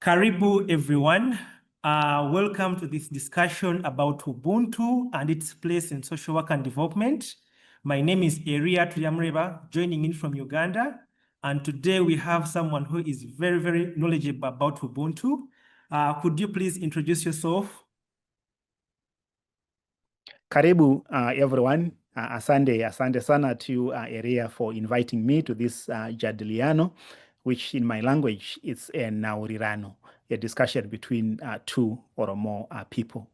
Karibu everyone. Welcome to this discussion about Ubuntu and its place in social work and development. My name is Eria Tuyamreba, joining in from Uganda. And today we have someone who is very, very knowledgeable about Ubuntu. Could you please introduce yourself? Karibu everyone. Asante sana to Eria for inviting me to this jadiliano, which in my language is a naurirano, a discussion between two or more people.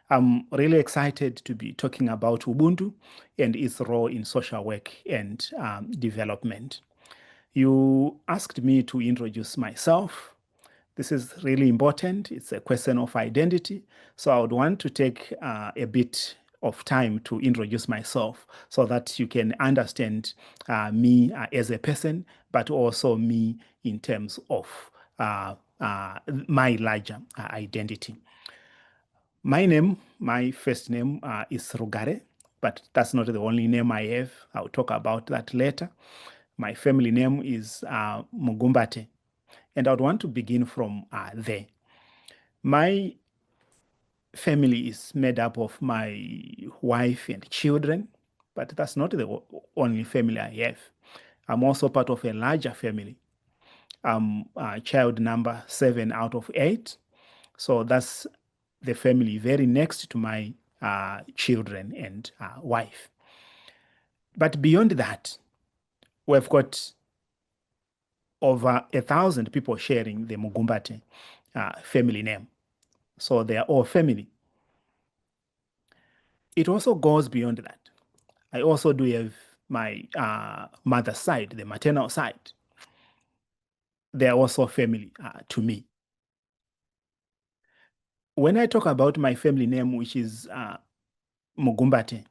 I'm really excited to be talking about Ubuntu and its role in social work and development. You asked me to introduce myself. This is really important. It's a question of identity. So I would want to take a bit of time to introduce myself so that you can understand me as a person, but also me in terms of my larger identity. My first name is Rugare, but that's not the only name I have. I'll talk about that later. My family name is Mugumbate, and I would want to begin from there. My family is made up of my wife and children, but that's not the only family I have. I'm also part of a larger family. I'm child number 7 out of 8. So that's the family very next to my children and wife. But beyond that, we've got over 1,000 people sharing the Mugumbate family name. So they are all family. It also goes beyond that. I also do have my mother's side, the maternal side. They are also family to me. When I talk about my family name, which is Mugumbate,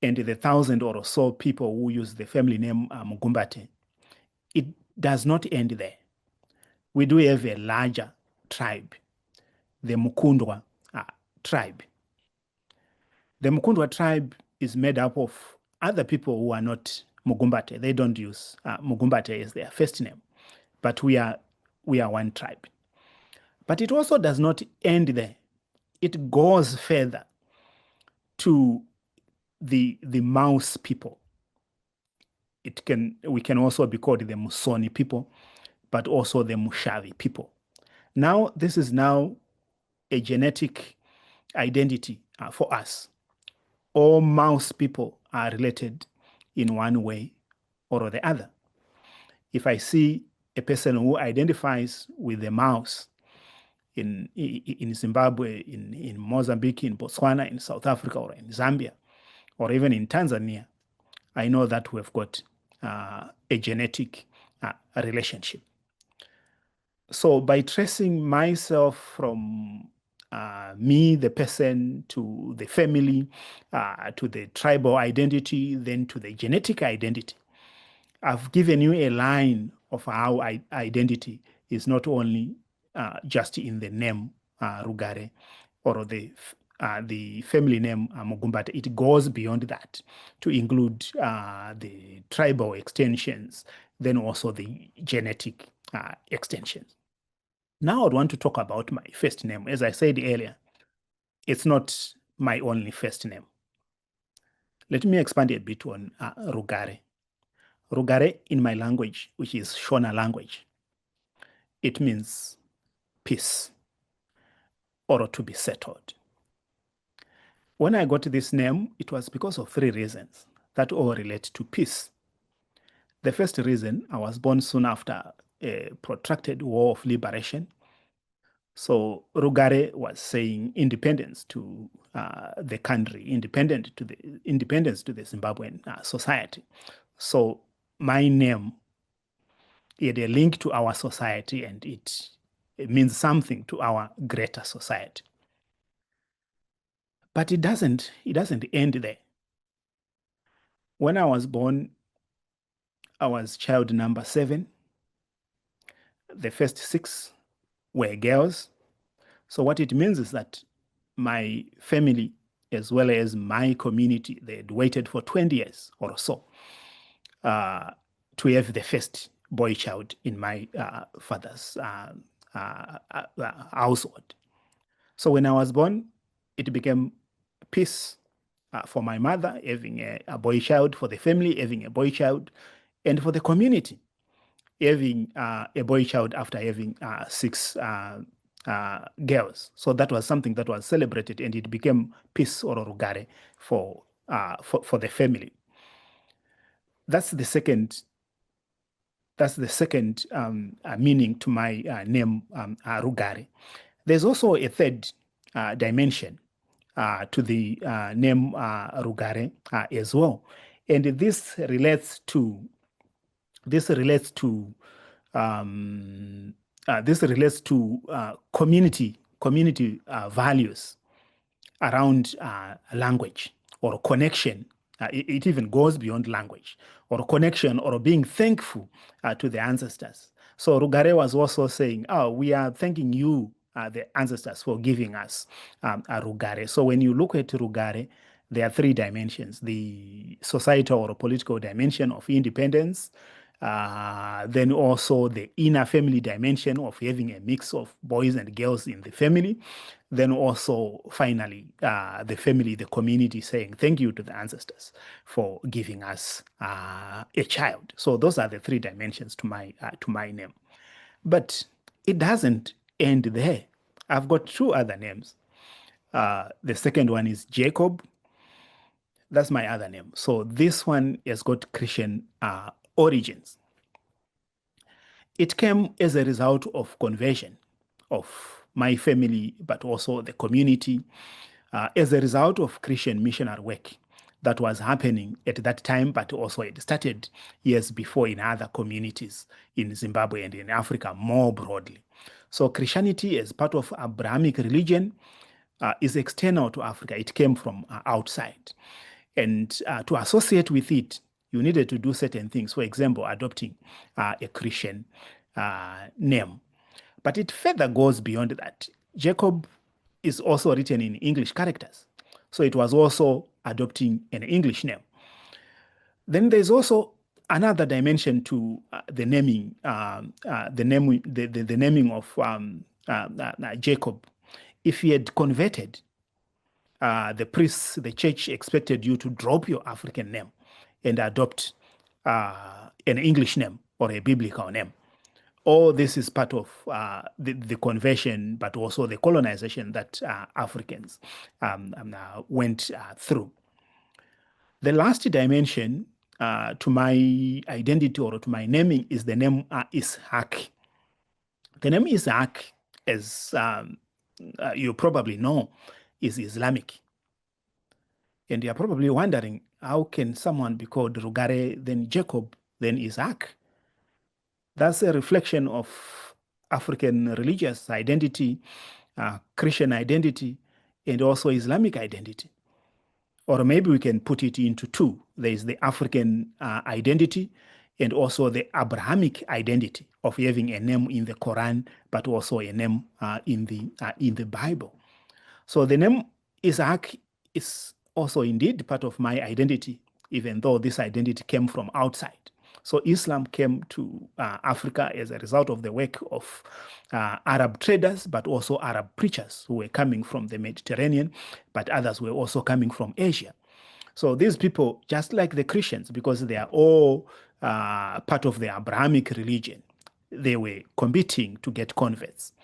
and the 1,000 or so people who use the family name Mugumbate, it does not end there. We do have a larger tribe, the Mukundwa tribe. The Mukundwa tribe is made up of other people who are not Mugumbate. They don't use Mugumbate as their first name, but we are one tribe. But it also does not end there. It goes further to the Mouse people. We can also be called the Musoni people, but also the Mushavi people. Now, this is now a genetic identity for us. All Mouse people are related in one way or the other. If I see a person who identifies with the Mouse in Zimbabwe, in Mozambique, in Botswana, in South Africa, or in Zambia, or even in Tanzania, I know that we've got a genetic relationship. So by tracing myself from me, the person, to the family, to the tribal identity, then to the genetic identity, I've given you a line of how identity is not only just in the name Rugare or the family name Mugumbate. It goes beyond that to include the tribal extensions, then also the genetic extensions. Now I'd want to talk about my first name. As I said earlier, it's not my only first name. Let me expand a bit on Rugare. Rugare in my language, which is Shona language, it means peace or to be settled. When I got this name, it was because of 3 reasons that all relate to peace. The first reason, I was born soon after a protracted war of liberation. So Rugare was saying independence to the country, independence to the Zimbabwean society. So my name had a link to our society, and it means something to our greater society. But it doesn't end there. When I was born, I was child number 7. The first 6 were girls. So what it means is that my family, as well as my community, they had waited for 20 years or so to have the first boy child in my father's household. So when I was born, it became peace for my mother, having a boy child, for the family, having a boy child, and for the community, having a boy child after having six girls. So that was something that was celebrated, and it became peace or rugare for the family. That's the second. That's the second meaning to my name, Rugare. There's also a third dimension to the name Rugare as well, and this relates to community values around language or connection. It even goes beyond language, or connection, or being thankful to the ancestors. So Rugare was also saying, oh, we are thanking you, the ancestors, for giving us a Rugare. So when you look at Rugare, there are three dimensions: the societal or political dimension of independence, then also the inner family dimension of having a mix of boys and girls in the family, then also finally the family, the community, saying thank you to the ancestors for giving us a child. So those are the three dimensions to my name. But it doesn't end there. I've got two other names. The second one is Jacob. That's my other name. So this one has got Christian origins. It came as a result of conversion of my family, but also the community, as a result of Christian missionary work that was happening at that time, but also it started years before in other communities in Zimbabwe and in Africa more broadly. So Christianity, as part of Abrahamic religion, is external to Africa. It came from outside. And to associate with it, you needed to do certain things. For example, adopting a Christian name. But it further goes beyond that. Jacob is also written in English characters. So it was also adopting an English name. Then there's also another dimension to the naming, the naming of Jacob. If he had converted, the priests, the church expected you to drop your African name and adopt an English name or a biblical name. All this is part of the conversion, but also the colonization that Africans went through. The last dimension to my identity or to my naming is the name Ishaq. The name Ishaq, as you probably know, is Islamic. And you're probably wondering, how can someone be called Rugare, then Jacob, then Isaac? That's a reflection of African religious identity, Christian identity, and also Islamic identity. Or maybe we can put it into two. There is the African identity and also the Abrahamic identity of having a name in the Quran, but also a name in the Bible. So the name Isaac is also indeed part of my identity, even though this identity came from outside. So Islam came to Africa as a result of the work of Arab traders, but also Arab preachers who were coming from the Mediterranean, but others were also coming from Asia. So these people, just like the Christians, because they are all part of the Abrahamic religion, they were competing to get converts.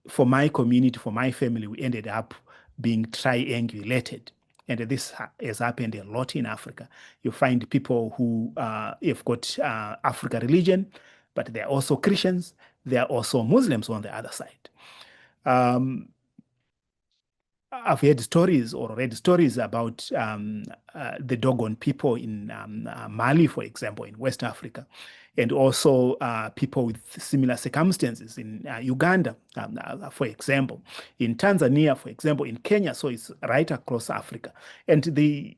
For my community, for my family, we ended up being triangulated. And this has happened a lot in Africa. You find people who have got African religion, but they're also Christians. They're also Muslims on the other side. I've heard stories or read stories about the Dogon people in Mali, for example, in West Africa, and also people with similar circumstances in Uganda, for example, in Tanzania, for example, in Kenya. So it's right across Africa. And the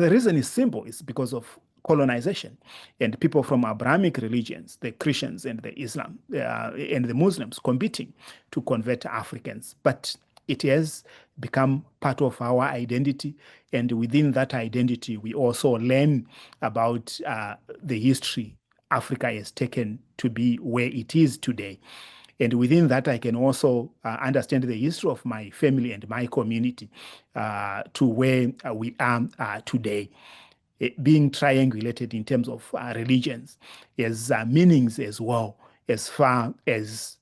reason is simple. It's because of colonization and people from Abrahamic religions, the Christians and the Islam and the Muslims competing to convert Africans. But it has become part of our identity. And within that identity, we also learn about the history Africa has taken to be where it is today. And within that, I can also understand the history of my family and my community to where we are today. Being triangulated in terms of religions has meanings as well, as far as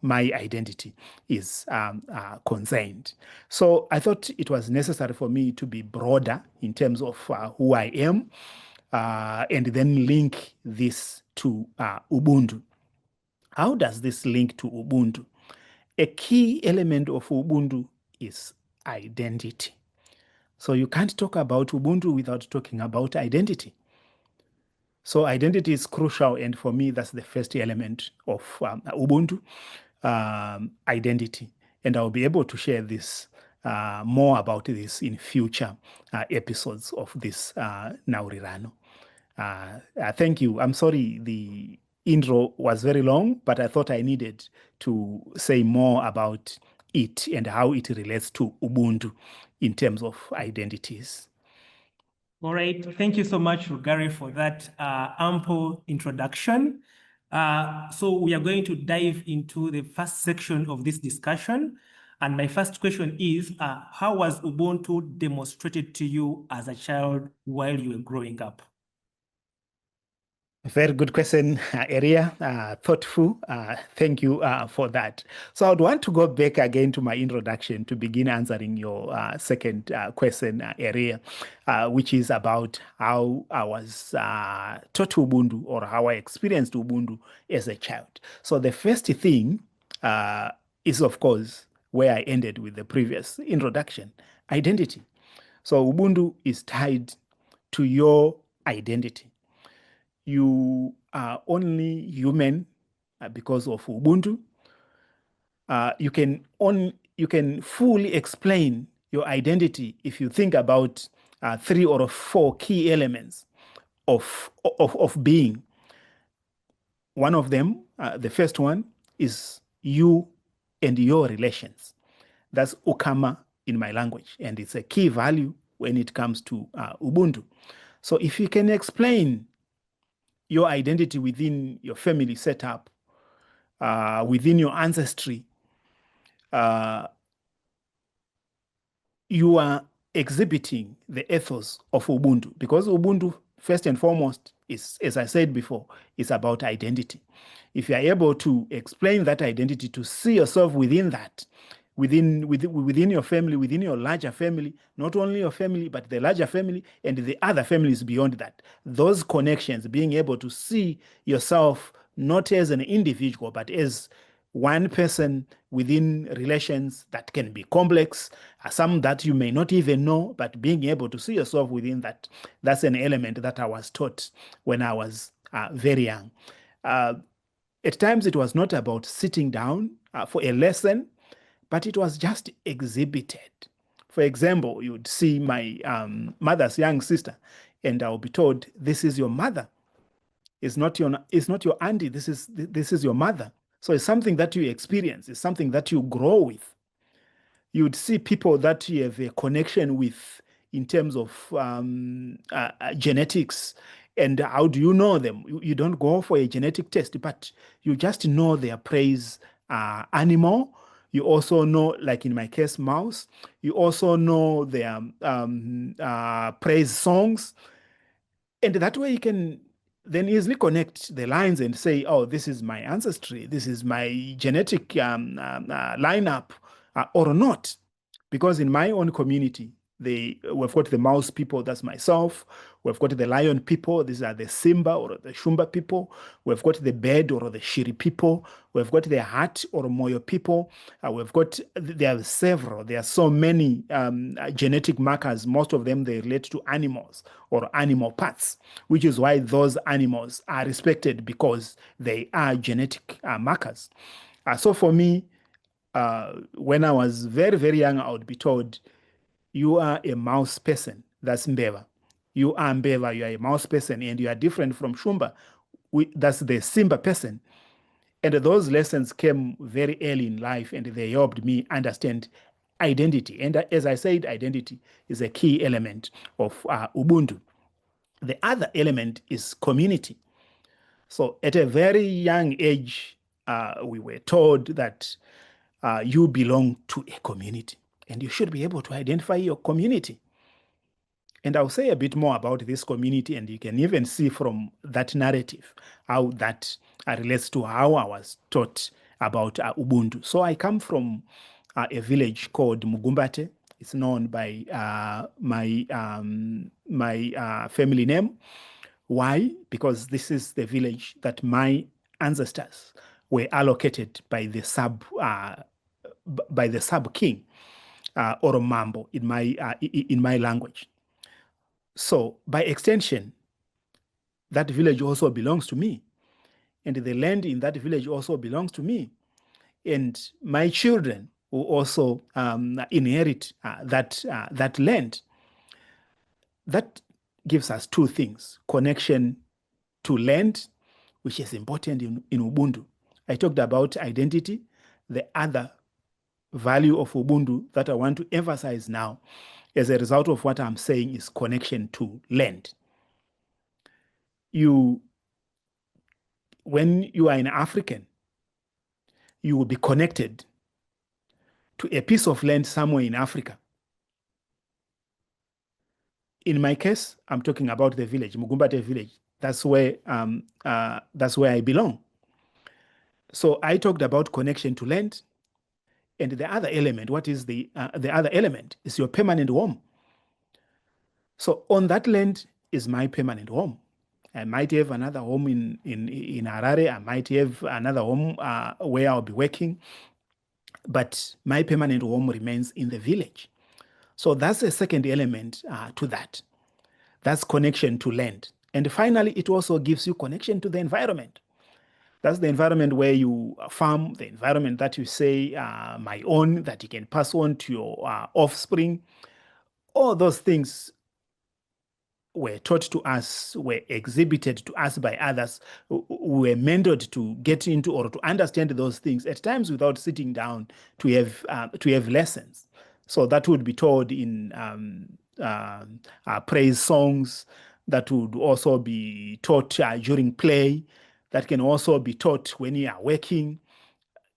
my identity is concerned. So I thought it was necessary for me to be broader in terms of who I am, and then link this to Ubuntu. How does this link to Ubuntu? A key element of Ubuntu is identity. So you can't talk about Ubuntu without talking about identity. So identity is crucial, and for me, that's the first element of Ubuntu, identity. And I'll be able to share this more about this in future episodes of this Naurirano. Thank you. I'm sorry the intro was very long, but I thought I needed to say more about it and how it relates to Ubuntu in terms of identities. All right. Thank you so much, Rugare, for that ample introduction. So we are going to dive into the first section of this discussion. And my first question is, how was Ubuntu demonstrated to you as a child while you were growing up? Very good question, Eria. Thoughtful. Thank you for that. So I'd want to go back again to my introduction to begin answering your second question, Eria, which is about how I was taught Ubuntu, or how I experienced Ubuntu as a child. So the first thing is, of course, where I ended with the previous introduction, identity. So Ubuntu is tied to your identity. You are only human because of Ubuntu. You can fully explain your identity if you think about 3 or 4 key elements of being. One of them, the first one, is you and your relations. That's ukama in my language, and it's a key value when it comes to Ubuntu. So if you can explain your identity within your family setup, within your ancestry, you are exhibiting the ethos of Ubuntu, because Ubuntu, first and foremost, is, as I said before, is about identity. If you are able to explain that identity, to see yourself within that, within your family, within your larger family, not only your family, but the larger family and the other families beyond that, those connections, being able to see yourself not as an individual, but as one person within relations that can be complex, some that you may not even know, but being able to see yourself within that, that's an element that I was taught when I was very young. At times, it was not about sitting down for a lesson, but it was just exhibited. For example, you'd see my mother's young sister, and I'll be told, "This is your mother. It's not your auntie. This is your mother." So it's something that you experience. It's something that you grow with. You'd see people that you have a connection with in terms of genetics. And how do you know them? You don't go for a genetic test, but you just know their praise animal. You also know, like in my case, mouse. You also know their praise songs. And that way you can then easily connect the lines and say, oh, this is my ancestry, this is my genetic lineup, or not. Because in my own community, we've got the mouse people, that's myself. We've got the lion people, these are the Simba or the Shumba people. We've got the bird or the Shiri people. We've got the Hat or Moyo people. There are several, there are so many genetic markers. Most of them, they relate to animals or animal parts, which is why those animals are respected, because they are genetic markers. So for me, when I was very, very young, I would be told, you are a mouse person. That's Mbeva. You are Mbeva, you are a mouse person, and you are different from Shumba. That's the Simba person. And those lessons came very early in life, and they helped me understand identity. And as I said, identity is a key element of Ubuntu. The other element is community. So at a very young age, we were told that you belong to a community and you should be able to identify your community. And I'll say a bit more about this community, and you can even see from that narrative how that relates to how I was taught about Ubuntu. So I come from a village called Mugumbate. It's known by my family name. Why? Because this is the village that my ancestors were allocated by the sub king or mambo in my language. So by extension, that village also belongs to me, and the land in that village also belongs to me, and my children will also inherit that land. That gives us two things: connection to land, which is important in Ubuntu. I talked about identity. The other value of Ubuntu that I want to emphasize now as a result of what I'm saying is connection to land. When you are an African, you will be connected to a piece of land somewhere in Africa. In my case, I'm talking about the village, Mugumbate village. That's where I belong. So I talked about connection to land, and the other element. What is the other element? Is your permanent home. So on that land is my permanent home. I might have another home in Harare. I might have another home where I'll be working, but my permanent home remains in the village. So that's a second element to that. That's connection to land. And finally, it also gives you connection to the environment. That's the environment where you farm, the environment that you say, my own, that you can pass on to your offspring. All those things were taught to us, were exhibited to us by others, who were mentored to get into or to understand those things, at times without sitting down to have lessons. So that would be taught in praise songs, that would also be taught during play, that can also be taught when you are working.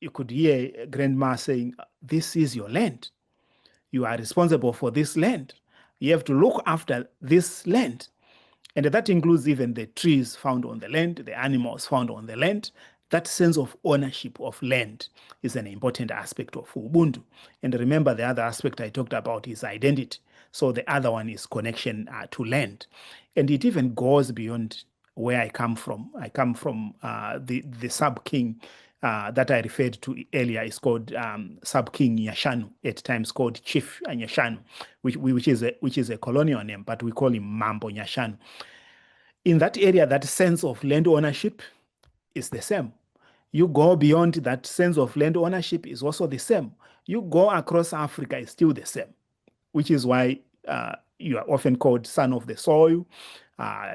You could hear grandma saying, "This is your land. You are responsible for this land. You have to look after this land." And that includes even the trees found on the land, the animals found on the land. That sense of ownership of land is an important aspect of Ubuntu. And remember, the other aspect I talked about is identity. So the other one is connection to land. And it even goes beyond where I come from. I come from the sub-king that I referred to earlier is called Sub-King Nyashanu, at times called Chief Nyashanu, which is a colonial name, but we call him Mambo Nyashanu. In that area, that sense of land ownership is the same. You go beyond that sense of land ownership is also the same. You go across Africa, it's still the same, which is why you are often called son of the soil,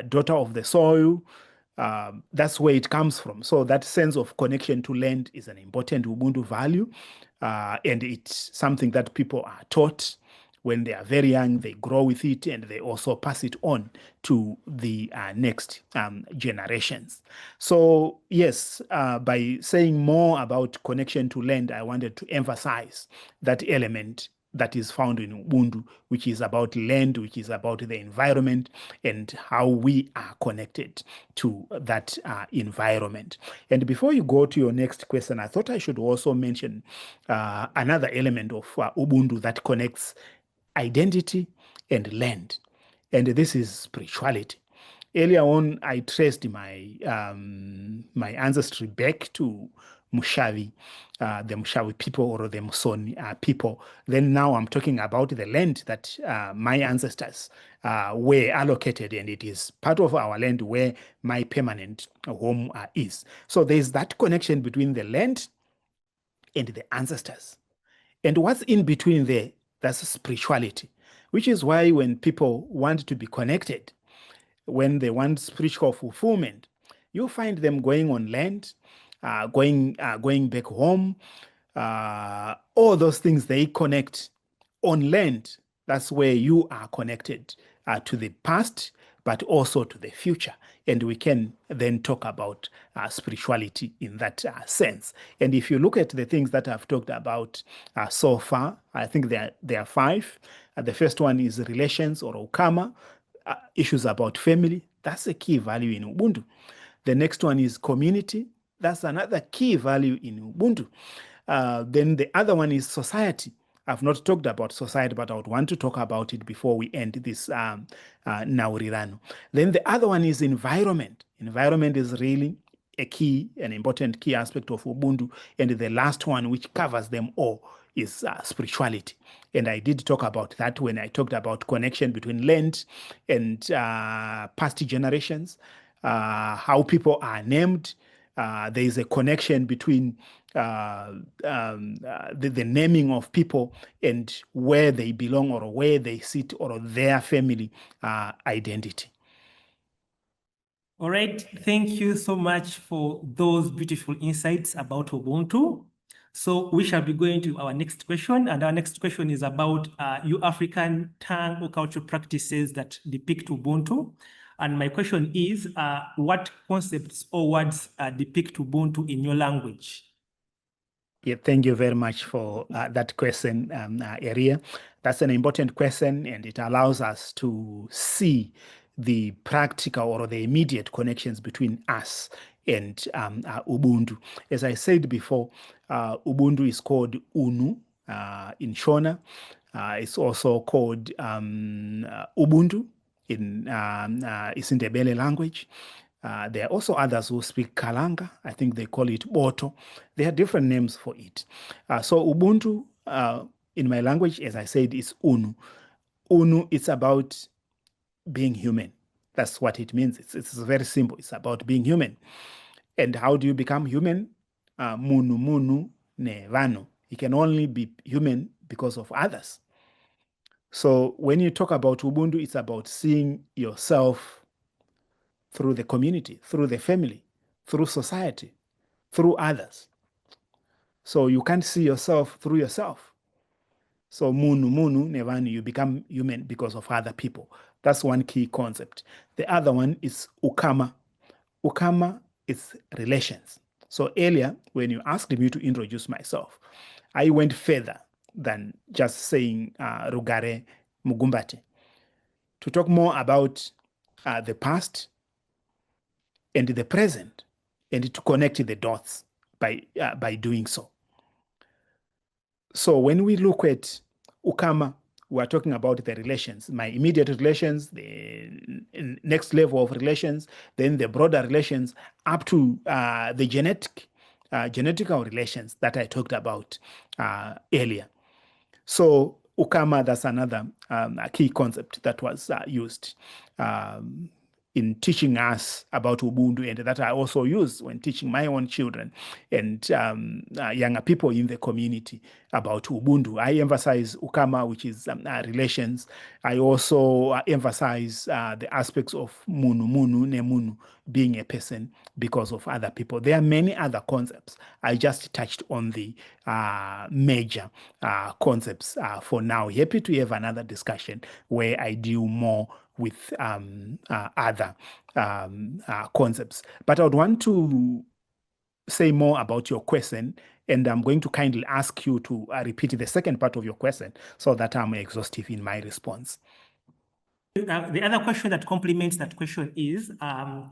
daughter of the soil. That's where it comes from. So that sense of connection to land is an important Ubuntu value, and it's something that people are taught when they are very young. They grow with it, and they also pass it on to the next generations. So yes, by saying more about connection to land, I wanted to emphasize that element that is found in Ubuntu, which is about land, which is about the environment and how we are connected to that environment. And before you go to your next question, I thought I should also mention another element of Ubuntu that connects identity and land, and this is spirituality. Earlier on, I traced my my ancestry back to Mushavi, the Mushavi people or the Musoni people. Then now I'm talking about the land that my ancestors were allocated, and it is part of our land where my permanent home is. So there's that connection between the land and the ancestors. And what's in between there, that's spirituality, which is why when people want to be connected, when they want spiritual fulfillment, you find them going on land, going back home, all those things they connect on land. That's where you are connected to the past, but also to the future. And we can then talk about spirituality in that sense. And if you look at the things that I've talked about so far, I think there are five. The first one is relations or ukama, issues about family. That's a key value in Ubuntu. The next one is community. That's another key value in Ubuntu. Then the other one is society. I've not talked about society, but I would want to talk about it before we end this Naurirano. Then the other one is environment. Environment is really an important key aspect of Ubuntu. And the last one, which covers them all, is spirituality. And I did talk about that when I talked about connection between land and past generations, how people are named. There is a connection between the naming of people and where they belong or where they sit or their family identity. All right, thank you so much for those beautiful insights about Ubuntu. So we shall be going to our next question, and our next question is about your African tongue or cultural practices that depict Ubuntu. And my question is, what concepts or words depict Ubuntu in your language? Yeah, thank you very much for that question, Eria. That's an important question, and it allows us to see the practical or the immediate connections between us and Ubuntu. As I said before, Ubuntu is called Unu in Shona. It's also called Ubuntu in Isindebele language. There are also others who speak Kalanga. I think they call it Boto. There are different names for it. So Ubuntu, in my language, as I said, is Unu. Unu, it's about being human. That's what it means. It's very simple. It's about being human. And how do you become human? Munu munu ne vano. You can only be human because of others. So when you talk about Ubuntu, it's about seeing yourself through the community, through the family, through society, through others. So you can't see yourself through yourself. So munu munu nevani, you become human because of other people. That's one key concept. The other one is ukama. Ukama is relations. So earlier, when you asked me to introduce myself, I went further than just saying Rugare Mugumbate to talk more about the past and the present, and to connect the dots by doing so. So when we look at Ukama, we're talking about the relations, my immediate relations, the next level of relations, then the broader relations, up to the genetical relations that I talked about earlier. So Ukama, that's another key concept that was used in teaching us about Ubuntu, and that I also use when teaching my own children and younger people in the community about Ubuntu. I emphasize Ukama, which is relations. I also emphasize the aspects of Munu Munu, Nemunu, being a person because of other people. There are many other concepts. I just touched on the major concepts for now. Happy to have another discussion where I deal more with other concepts. But I would want to say more about your question, and I'm going to kindly ask you to repeat the second part of your question so that I'm exhaustive in my response. The other question that complements that question is, are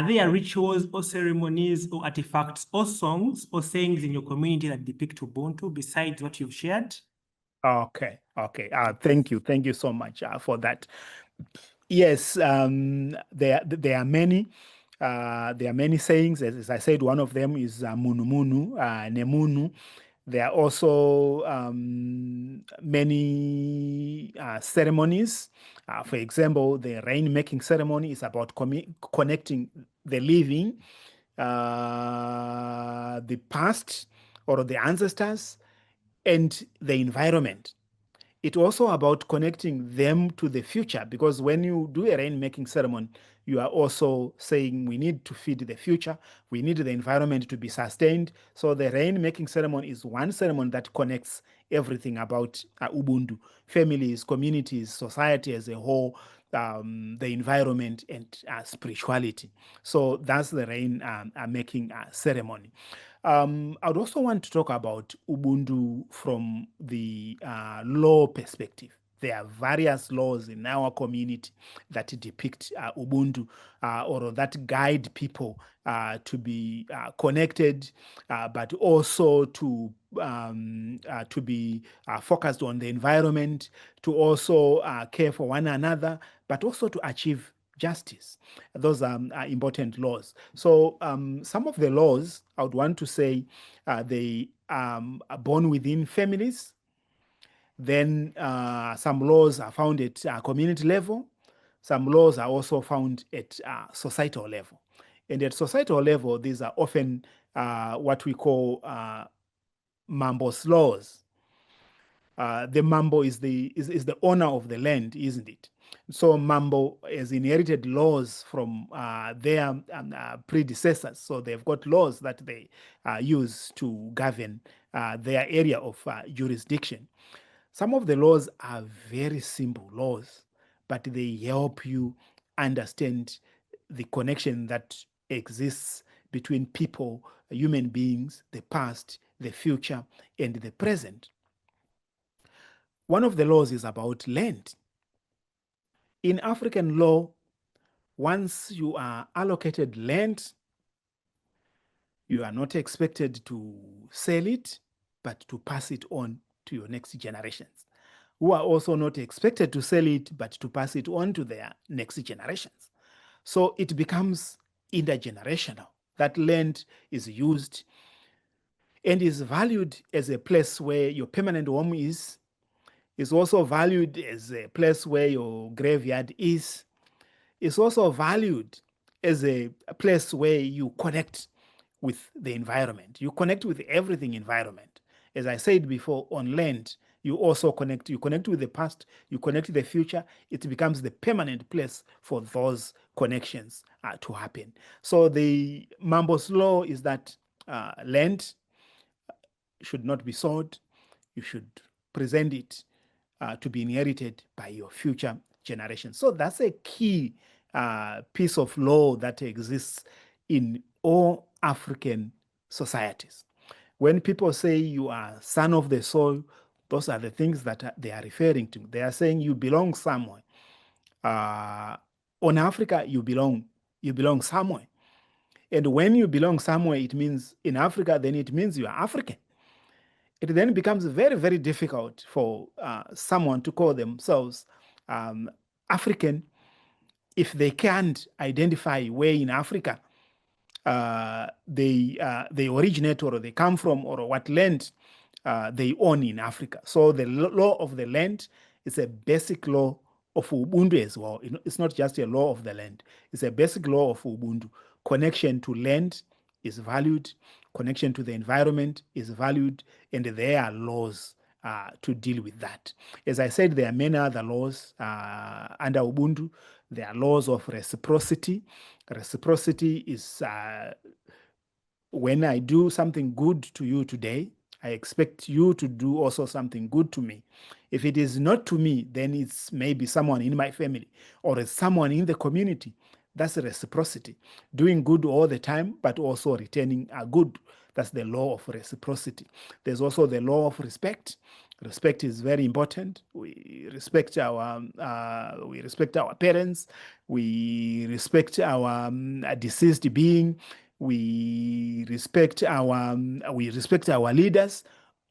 there rituals or ceremonies or artifacts or songs or sayings in your community that depict Ubuntu besides what you've shared? Okay. Thank you so much for that. Yes, there are many. There are many sayings. As I said, one of them is munu munu, nemunu. There are also many ceremonies. For example, the rain-making ceremony is about connecting the living, the past or the ancestors, and the environment. It's also about connecting them to the future, because when you do a rain-making ceremony, you are also saying we need to feed the future, we need the environment to be sustained. So the rain-making ceremony is one ceremony that connects everything about Ubuntu: families, communities, society as a whole, the environment, and spirituality. So that's the rain making ceremony. I would also want to talk about Ubuntu from the law perspective. There are various laws in our community that depict Ubuntu or that guide people to be connected, but also to be focused on the environment, to also care for one another, but also to achieve justice. Those are important laws. So some of the laws I would want to say they are born within families. Then some laws are found at community level. Some laws are also found at societal level. And at societal level, these are often what we call Mambo's laws. The Mambo is the owner of the land, isn't it? So Mambo has inherited laws from their predecessors. So they've got laws that they use to govern their area of jurisdiction. Some of the laws are very simple laws, but they help you understand the connection that exists between people, human beings, the past, the future, and the present. One of the laws is about land. In African law, once you are allocated land, you are not expected to sell it, but to pass it on to your next generations, who are also not expected to sell it, but to pass it on to their next generations. So it becomes intergenerational. That land is used and is valued as a place where your permanent home is also valued as a place where your graveyard is. It's also valued as a place where you connect with the environment. You connect with everything environment. As I said before, on land, you also connect. You connect with the past, you connect with the future. It becomes the permanent place for those connections to happen. So the Mambo's law is that land should not be sold. You should present it to be inherited by your future generations. So that's a key piece of law that exists in all African societies. When people say you are son of the soil, those are the things that they are referring to. They are saying you belong somewhere. On Africa, you belong somewhere. And when you belong somewhere, it means in Africa, then it means you are African. It then becomes very, very difficult for someone to call themselves African if they can't identify where in Africa they originate or they come from or what land they own in Africa. So the law of the land is a basic law of Ubuntu as well. It's not just a law of the land. It's a basic law of Ubuntu. Connection to land is valued. Connection to the environment is valued. And there are laws to deal with that. As I said, there are many other laws under Ubuntu. There are laws of reciprocity. Reciprocity is when I do something good to you today, I expect you to do also something good to me. If it is not to me, then it's maybe someone in my family or it's someone in the community. That's reciprocity. Doing good all the time, but also returning a good. That's the law of reciprocity. There's also the law of respect. Respect is very important. We respect our parents. We respect our deceased being. We respect our leaders.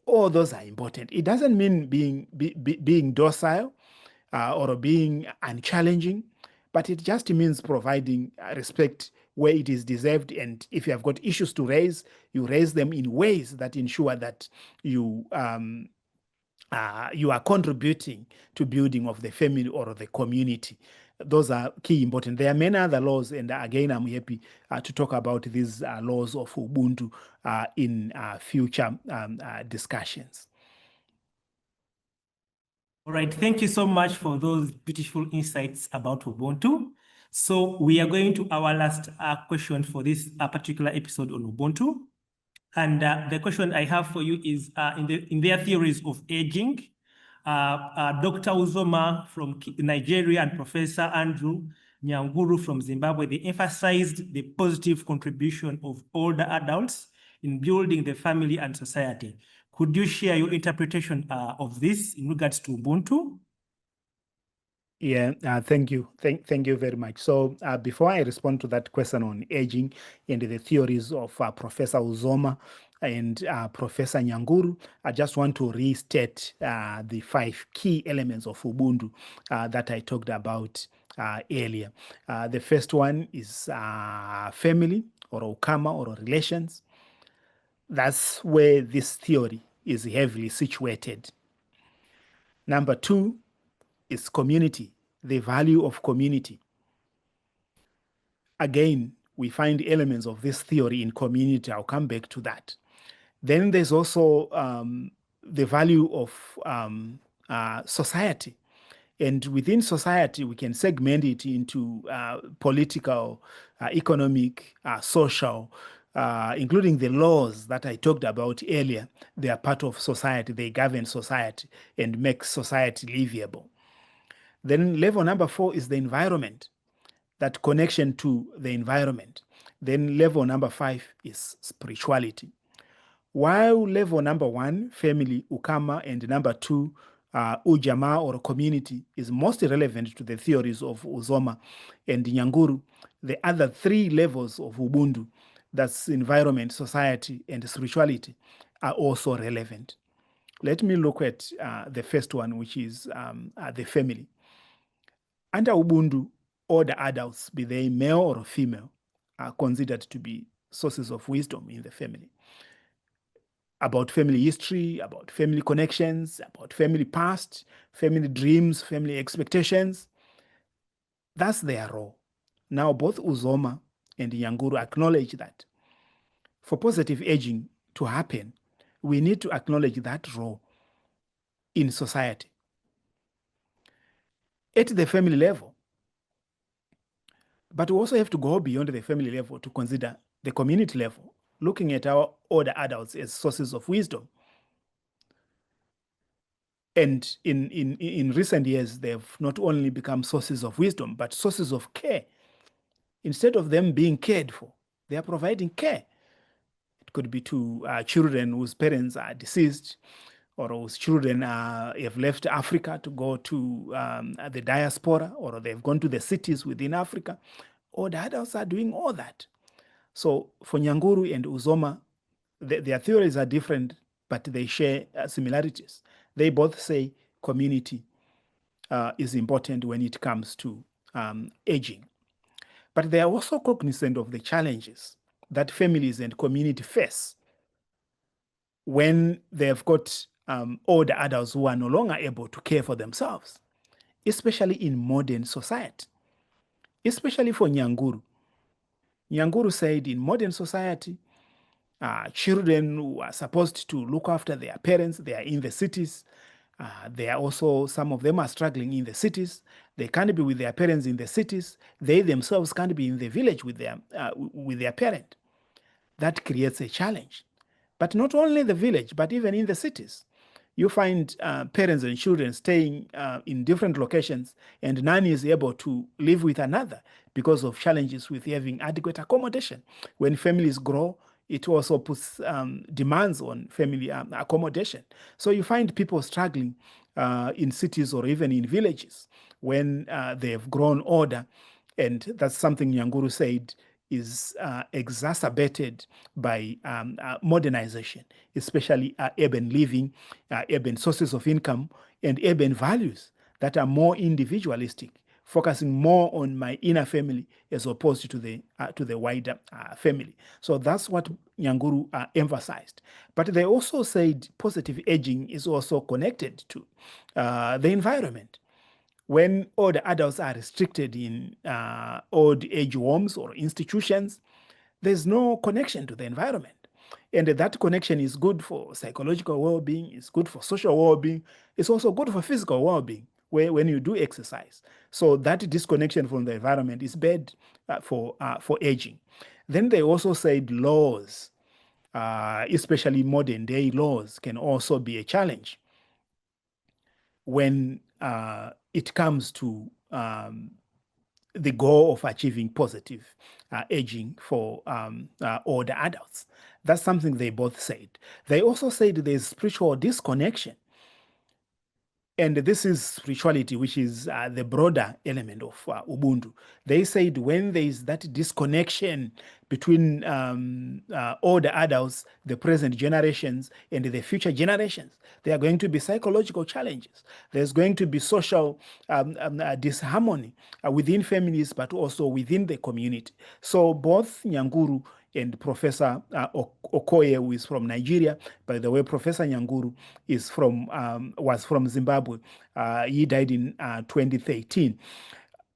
All those are important. It doesn't mean being docile or being unchallenging, but it just means providing respect where it is deserved. And if you have got issues to raise, you raise them in ways that ensure that you are contributing to building of the family or the community. Those are key important. There are many other laws, and again, I'm happy to talk about these laws of Ubuntu in future discussions. All right, thank you so much for those beautiful insights about Ubuntu. So we are going to our last question for this particular episode on Ubuntu. And the question I have for you is, in their theories of aging, Dr. Uzoma from Nigeria and Professor Andrew Nyanguru from Zimbabwe, they emphasized the positive contribution of older adults in building the family and society. Could you share your interpretation of this in regards to Ubuntu? Yeah, thank you. Thank you very much. So before I respond to that question on aging and the theories of Professor Uzoma and Professor Nyanguru, I just want to restate the 5 key elements of Ubuntu that I talked about earlier. The first one is family or ukama or relations. That's where this theory is heavily situated. Number 2 is community, the value of community. Again, we find elements of this theory in community. I'll come back to that. Then there's also the value of society. And within society, we can segment it into political, economic, social, including the laws that I talked about earlier. They are part of society. They govern society and make society livable. Then level number 4 is the environment, that connection to the environment. Then level number 5 is spirituality. While level number 1, family, ukama, and number 2, ujamaa or community, is most relevant to the theories of Uzoma and Nyanguru, the other 3 levels of Ubuntu, that's environment, society, and spirituality, are also relevant. Let me look at the first one, which is the family. Under Ubuntu, all the adults, be they male or female, are considered to be sources of wisdom in the family. About family history, about family connections, about family past, family dreams, family expectations. That's their role. Now, both Uzoma and Nyanguru acknowledge that for positive aging to happen, we need to acknowledge that role in society. At the family level, but we also have to go beyond the family level to consider the community level, looking at our older adults as sources of wisdom. And in recent years, they've not only become sources of wisdom, but sources of care. Instead of them being cared for, they are providing care. It could be to children whose parents are deceased, or whose children have left Africa to go to the diaspora, or they've gone to the cities within Africa. All the adults are doing all that. So for Nyanguru and Uzoma, their theories are different, but they share similarities. They both say community is important when it comes to aging. But they are also cognizant of the challenges that families and community face when they've got older adults who are no longer able to care for themselves, especially in modern society, especially for Nyanguru. Nyanguru said in modern society, children who are supposed to look after their parents, they are in the cities. They are also, some of them are struggling in the cities. They can't be with their parents in the cities. They themselves can't be in the village with their parent. That creates a challenge. But not only the village, but even in the cities. You find parents and children staying in different locations, and none is able to live with another because of challenges with having adequate accommodation. When families grow, it also puts demands on family accommodation. So you find people struggling in cities or even in villages when they've grown older. And that's something Nyanguru said is exacerbated by modernization, especially urban living, urban sources of income, and urban values that are more individualistic, focusing more on my inner family as opposed to the wider family. So that's what Nyanguru emphasized. But they also said positive aging is also connected to the environment. When older adults are restricted in old age homes or institutions, there's no connection to the environment. And that connection is good for psychological well-being, it's good for social well-being, it's also good for physical well-being when you do exercise. So that disconnection from the environment is bad for aging. Then they also said laws especially modern day laws, can also be a challenge when it comes to the goal of achieving positive aging for older adults. That's something they both said. They also said there's spiritual disconnection. And this is spirituality, which is the broader element of Ubuntu. They said when there is that disconnection between older adults, the present generations, and the future generations, there are going to be psychological challenges. There's going to be social disharmony within families, but also within the community. So both Nyanguru and Professor Okoye, who is from Nigeria. By the way, Professor Nyanguru was from Zimbabwe. He died in 2013.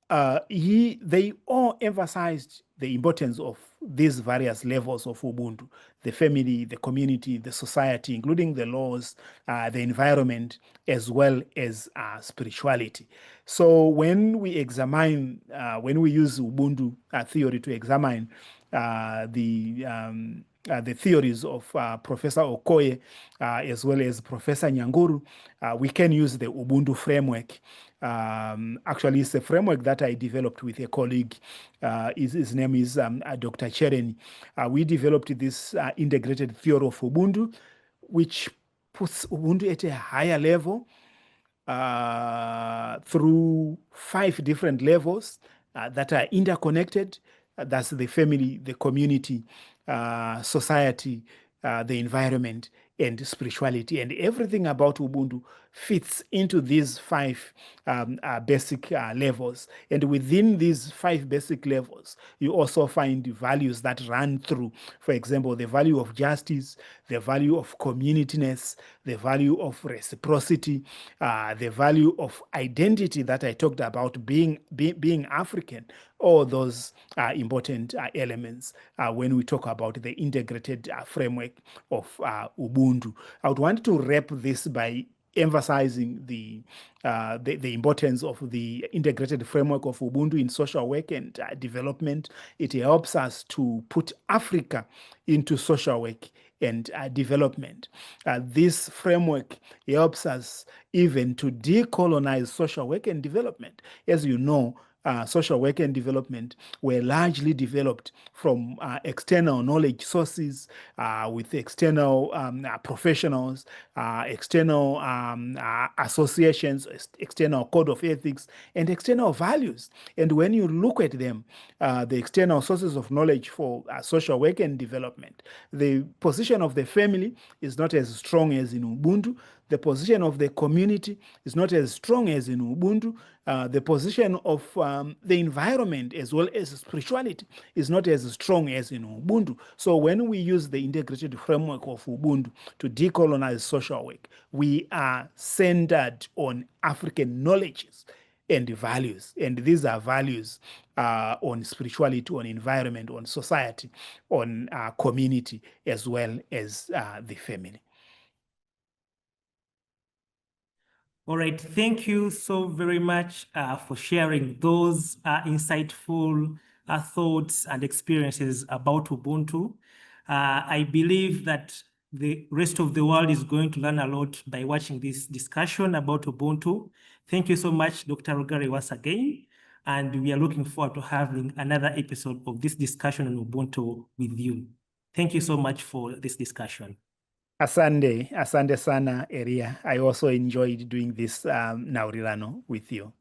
They all emphasized the importance of these various levels of Ubuntu: the family, the community, the society, including the laws, the environment, as well as spirituality. So when we use Ubuntu theory to examine the theories of Professor Okoye as well as Professor Nyanguru, we can use the Ubuntu framework. Actually, it's a framework that I developed with a colleague. His name is Dr. Chereni. We developed this integrated theory of Ubuntu, which puts Ubuntu at a higher level through 5 different levels that are interconnected. That's the family, the community, society, the environment, and spirituality. And everything about Ubuntu fits into these 5 basic levels. And within these 5 basic levels, you also find values that run through. For example, the value of justice, the value of communityness, the value of reciprocity, the value of identity that I talked about, being African. All those are important elements when we talk about the integrated framework of Ubuntu. I would want to wrap this by emphasizing the importance of the integrated framework of Ubuntu in social work and development. It helps us to put Africa into social work and development. This framework helps us even to decolonize social work and development. As you know, social work and development were largely developed from external knowledge sources with external professionals, external associations, external code of ethics, and external values. And when you look at them, the external sources of knowledge for social work and development, the position of the family is not as strong as in Ubuntu. The position of the community is not as strong as in Ubuntu. The position of the environment as well as spirituality is not as strong as in Ubuntu. So when we use the integrated framework of Ubuntu to decolonize social work, we are centered on African knowledges and values. And these are values on spirituality, on environment, on society, on community, as well as the family. All right, thank you so very much for sharing those insightful thoughts and experiences about Ubuntu. I believe that the rest of the world is going to learn a lot by watching this discussion about Ubuntu. Thank you so much, Dr. Rugare, once again. And we are looking forward to having another episode of this discussion on Ubuntu with you. Thank you so much for this discussion. Asante sana, Eria. I also enjoyed doing this Naurilano with you.